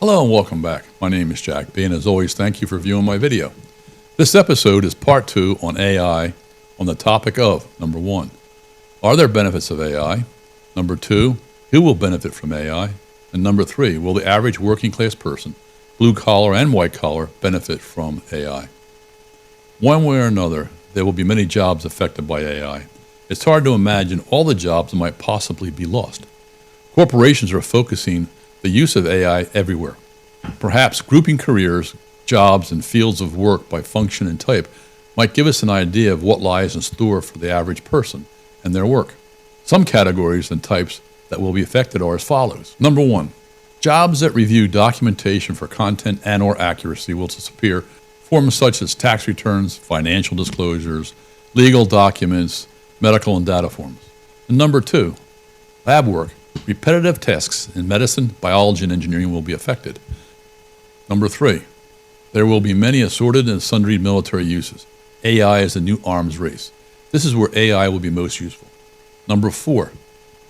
Hello and welcome back. My name is Jack B, and as always, thank you for viewing my video. This episode is part 2 on AI on the topic of, number 1, are there benefits of AI? Number 2, who will benefit from AI? And number 3, will the average working class person, blue collar and white collar, benefit from AI? One way or another, there will be many jobs affected by AI. It's hard to imagine all the jobs that might possibly be lost. Corporations are focusing the use of AI everywhere. Perhaps grouping careers, jobs, and fields of work by function and type might give us an idea of what lies in store for the average person and their work. Some categories and types that will be affected are as follows. Number 1, jobs that review documentation for content and or accuracy will disappear. Forms such as tax returns, financial disclosures, legal documents, medical and data forms. And number 2, lab work. Repetitive tasks in medicine, biology, and engineering will be affected. Number 3, there will be many assorted and sundry military uses. AI is a new arms race. This is where AI will be most useful. Number 4,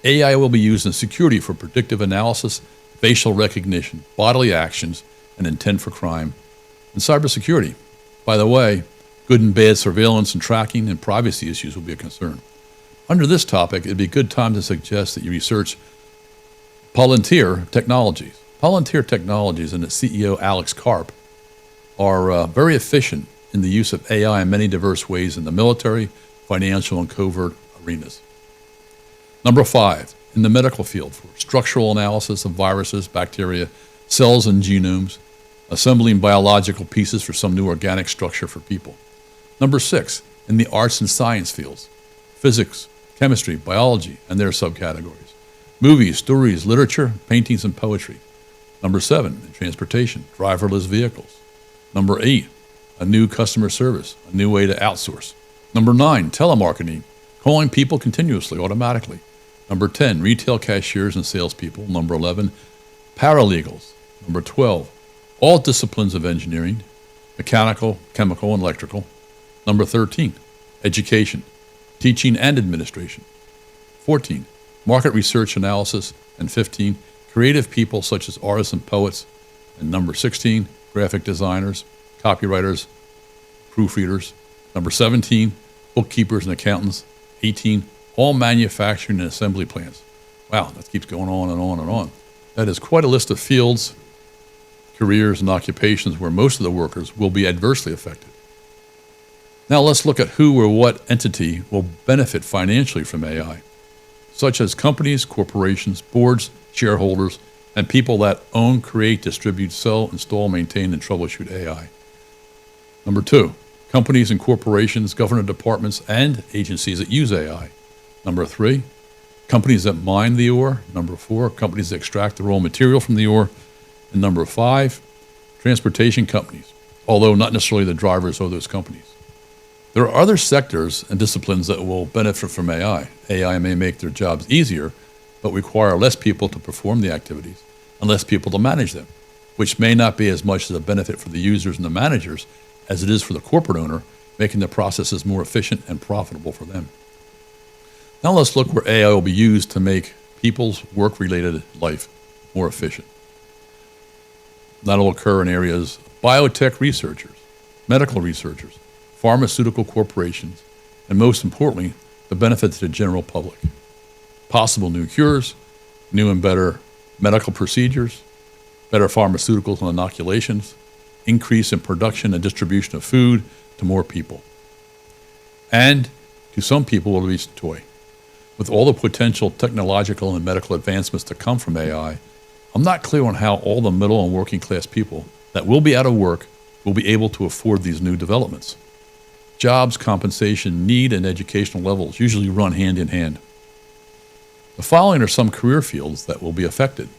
AI will be used in security for predictive analysis, facial recognition, bodily actions, and intent for crime, and cybersecurity. By the way, good and bad surveillance and tracking and privacy issues will be a concern. Under this topic, it'd be a good time to suggest that you research Palantir Technologies. Palantir Technologies and its CEO Alex Karp are very efficient in the use of AI in many diverse ways in the military, financial, and covert arenas. Number 5, in the medical field for structural analysis of viruses, bacteria, cells, and genomes, assembling biological pieces for some new organic structure for people. Number 6, in the arts and science fields, physics, chemistry, biology, and their subcategories. Movies, stories, literature, paintings, and poetry. Number 7, in transportation, driverless vehicles. Number 8, a new customer service, a new way to outsource. Number 9, telemarketing, calling people continuously, automatically. Number 10, retail cashiers and salespeople. Number 11, paralegals. Number 12, all disciplines of engineering, mechanical, chemical, and electrical. Number 13, education, teaching and administration. 14, market research analysis. And 15, creative people such as artists and poets. And number 16, graphic designers, copywriters, proofreaders. Number 17, bookkeepers and accountants. 18, all manufacturing and assembly plants. Wow, that keeps going on and on and on. That is quite a list of fields, careers, and occupations where most of the workers will be adversely affected. Now let's look at who or what entity will benefit financially from AI, such as companies, corporations, boards, shareholders, and people that own, create, distribute, sell, install, maintain, and troubleshoot AI. Number 2, companies and corporations, government departments, and agencies that use AI. Number 3, companies that mine the ore. Number 4, companies that extract the raw material from the ore. And number 5, transportation companies, although not necessarily the drivers of those companies. There are other sectors and disciplines that will benefit from AI. AI may make their jobs easier, but require less people to perform the activities and less people to manage them, which may not be as much as a benefit for the users and the managers as it is for the corporate owner, making the processes more efficient and profitable for them. Now let's look where AI will be used to make people's work-related life more efficient. That'll occur in areas of biotech researchers, medical researchers, pharmaceutical corporations, and most importantly, the benefit to the general public. Possible new cures, new and better medical procedures, better pharmaceuticals and inoculations, increase in production and distribution of food to more people. And to some people, will be a toy. With all the potential technological and medical advancements to come from AI, I'm not clear on how all the middle and working class people that will be out of work will be able to afford these new developments. Jobs, compensation, need, and educational levels usually run hand in hand. The following are some career fields that will be affected.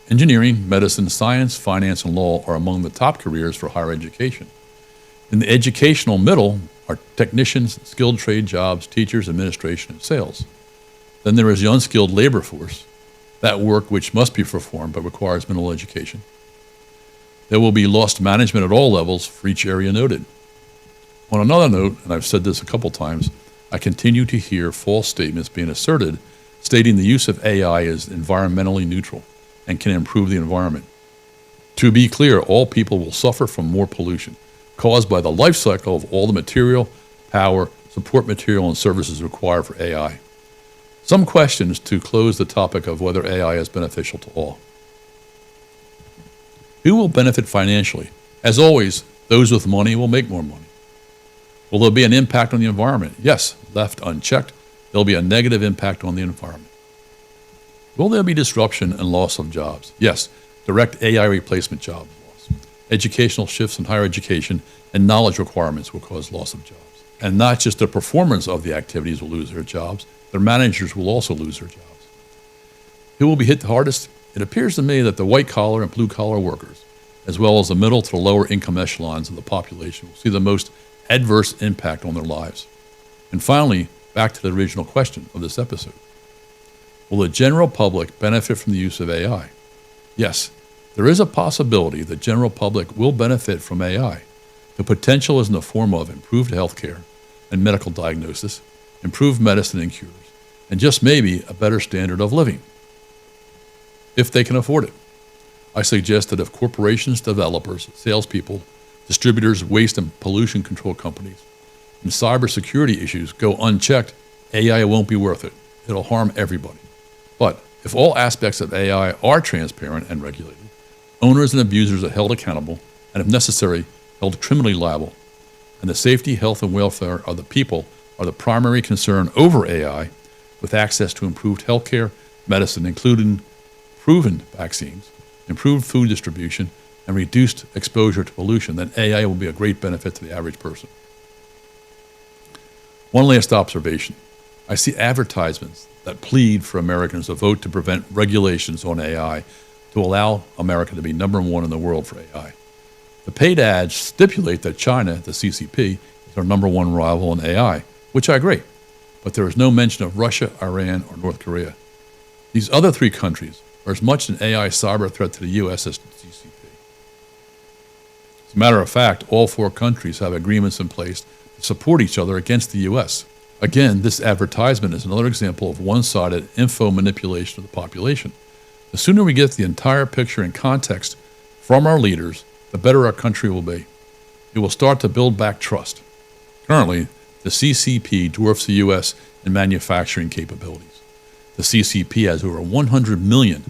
Engineering, medicine, science, finance, and law are among the top careers for higher education. In the educational middle are technicians, skilled trade jobs, teachers, administration, and sales. Then there is the unskilled labor force, that work which must be performed but requires minimal education. There will be lost management at all levels for each area noted. On another note, and I've said this a couple times, I continue to hear false statements being asserted stating the use of AI is environmentally neutral and can improve the environment. To be clear, all people will suffer from more pollution caused by the life cycle of all the material, power, support material, and services required for AI. Some questions to close the topic of whether AI is beneficial to all. Who will benefit financially? As always, those with money will make more money. Will there be an impact on the environment? Yes, left unchecked, there'll be a negative impact on the environment. Will there be disruption and loss of jobs? Yes, direct AI replacement job loss. Educational shifts in higher education and knowledge requirements will cause loss of jobs. And not just the performers of the activities will lose their jobs, their managers will also lose their jobs. Who will be hit the hardest? It appears to me that the white-collar and blue-collar workers, as well as the middle to the lower income echelons of the population, will see the most adverse impact on their lives. And finally, back to the original question of this episode. Will the general public benefit from the use of AI? Yes, there is a possibility the general public will benefit from AI. The potential is in the form of improved healthcare and medical diagnosis, improved medicine and cures, and just maybe a better standard of living, if they can afford it. I suggest that if corporations, developers, salespeople, distributors, waste and pollution control companies, and cybersecurity issues go unchecked, AI won't be worth it. It'll harm everybody. But if all aspects of AI are transparent and regulated, owners and abusers are held accountable, and if necessary, held criminally liable, and the safety, health, and welfare of the people are the primary concern over AI, with access to improved healthcare, medicine, including proven vaccines, improved food distribution, and reduced exposure to pollution, then AI will be a great benefit to the average person. One last observation. I see advertisements that plead for Americans to vote to prevent regulations on AI to allow America to be number one in the world for AI. The paid ads stipulate that China, the CCP, is our number one rival in AI, which I agree, but there is no mention of Russia, Iran, or North Korea. These other three countries are as much an AI cyber threat to the U.S. as the CCP. As a matter of fact, all four countries have agreements in place to support each other against the U.S. Again, this advertisement is another example of one-sided info manipulation of the population. The sooner we get the entire picture in context from our leaders, the better our country will be. It will start to build back trust. Currently, the CCP dwarfs the U.S. in manufacturing capabilities. The CCP has over 100 million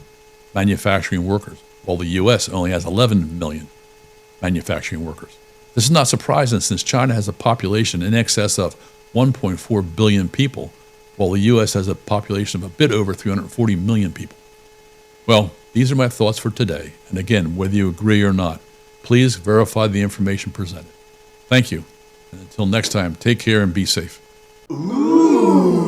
manufacturing workers, while the U.S. only has 11 million manufacturing workers. This is not surprising since China has a population in excess of 1.4 billion people, while the U.S. has a population of a bit over 340 million people. Well, these are my thoughts for today. And again, whether you agree or not, please verify the information presented. Thank you. And until next time, take care and be safe. Ooh.